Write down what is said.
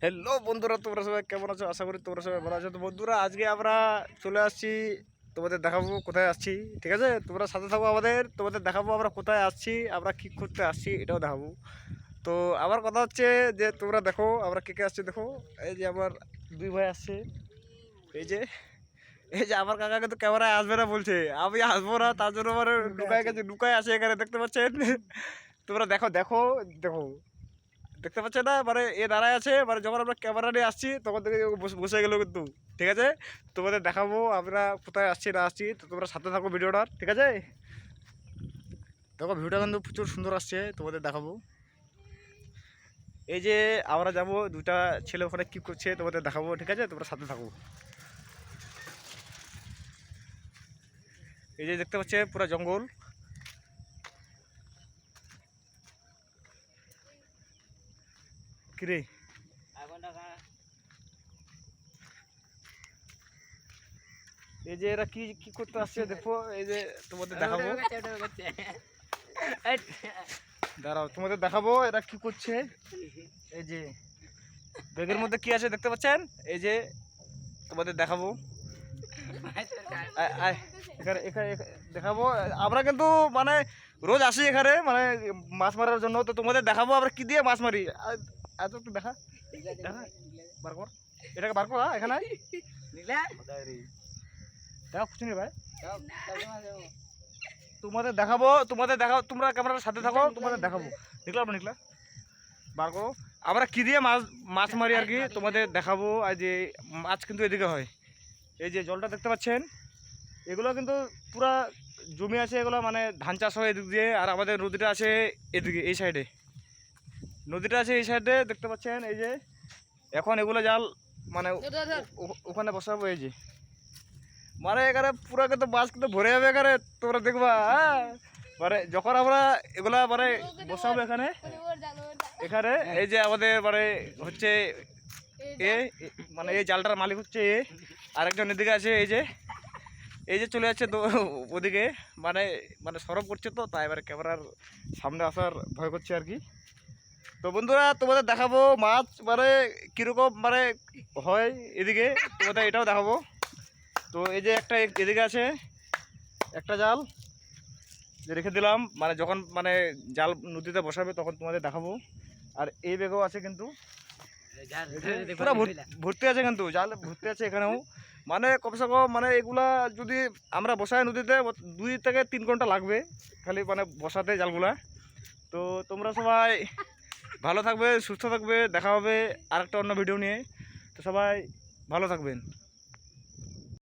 Hello বন্ধুরা, তোমরা সবাই কেমন আছো? আশা করি তোমরা সবাই ভালো আছো। তো বন্ধুরা, আজকে আমরা চলে আসছি, তোমাদের দেখাবো কোথায় আসছি। ঠিক আছে, তোমরা সাথে থাকবো আমাদের। তোমাদের দেখাবো আমরা কোথায় আসছি, আমরা কী করতে আসছি, এটাও দেখাবো। তো আমার কথা হচ্ছে যে তোমরা দেখো আমরা কে কে আসছি। দেখো, এই যে আমার দুই ভাই আসছে। এই যে এই যে আমার কাকা কিন্তু ক্যামেরায় আসবে না বলছে, আমি আসবো না, তার জন্য আমার লুকায় গেছে, লুকায় আসে এখানে, দেখতে পাচ্ছেন? তোমরা দেখো দেখো দেখো, দেখতে পাচ্ছে না? মানে এ দাঁড়ায় আছে, মানে যখন আমরা ক্যামেরা নিয়ে আসছি তখন থেকে ও বসে গেলো কিন্তু। ঠিক আছে, তোমাদের দেখাবো আমরা কোথায় আসছি না আসছি, তো তোমরা সাথে থাকো ভিডিওটার। ঠিক আছে, দেখো ভিডিওটা কিন্তু প্রচুর সুন্দর আসছে, তোমাদের দেখাবো। এই যে আমরা যাব, দুটা ছেলে ওখানে কী করছে তোমাদের দেখাবো। ঠিক আছে, তোমরা সাথে থাকো। এই যে দেখতে পাচ্ছে পুরো জঙ্গল। কিরে, এই যে এরা কি কি করতে আসছে দেখো। এই যে তোমাদের দেখাবো, দাঁড়াও তোমাদের দেখাবো এরা কি করছে। এই যে ব্যাগের মধ্যে কি আছে দেখতে পাচ্ছেন, এই যে তোমাদের দেখাবো। এখানে এখানে দেখাবো। আমরা কিন্তু মানে রোজ আসি এখানে, মানে মাছ মারার জন্য। তো তোমাদের দেখাবো আমরা কি দিয়ে মাছ মারি। এত একটু দেখা দেখা, বার কর এটাকে, বার করা এখানে দেখা কিছু নেই ভাই। তোমাদের দেখাবো, তোমাদের দেখাবো, তোমরা ক্যামেরার সাথে থাকো, তোমাদের দেখাবো। নিকলা নিকলা, বার করো। আমরা কী দিয়ে মাছ মাছ মারি আর কি তোমাদের দেখাবো। আর যে মাছ কিন্তু এদিকে হয়, এই যে জলটা দেখতে পাচ্ছেন, এগুলো কিন্তু পুরা জমি আছে, এগুলো মানে ধান চাষ হয় এদিক দিয়ে। আর আমাদের নদীটা আছে এদিকে, এই সাইডে নদীটা আছে, এই সাইডে দেখতে পাচ্ছেন। এই যে এখন এগুলো জাল মানে ওখানে বসাবো। এই যে মানে এখানে পুরো কিন্তু মাছ কিন্তু ভরে যাবে এখানে, তোমরা দেখবা। হ্যাঁ, মানে যখন আমরা এগুলা মানে বসাবো এখানে এখানে এই যে আমাদের মানে হচ্ছে এ, মানে এই জালটার মালিক হচ্ছে এ, আরেকজন এদিকে আছে। এই যে চলে যাচ্ছে তো ওদিকে, মানে মানে সরব করছে, তো তাই এবারে ক্যামেরার সামনে আসার ভয় করছে আর কি। তো বন্ধুরা, তোমাদের দেখাবো মাছ মানে কীরকম মানে হয় এদিকে, তোমাদের এটাও দেখাবো। তো এই যে একটা এদিকে আছে একটা জাল যে রেখে দিলাম, মানে যখন মানে জাল নদীতে বসাবে তখন তোমাদের দেখাবো। আর এই ব্যাগও আছে কিন্তু, পুরো ভর্তি আছে কিন্তু, জাল ভর্তি আছে এখানেও। মানে কমসে কম মানে এগুলা যদি আমরা বসাই নদীতে 2 থেকে 3 ঘন্টা লাগবে খালি মানে বসাতে জালগুলা। তো তোমরা সবাই ভালো থাকবে, সুস্থ থাকবে, দেখা হবে আরেকটা অন্য ভিডিও নিয়ে। তো সবাই ভালো থাকবেন।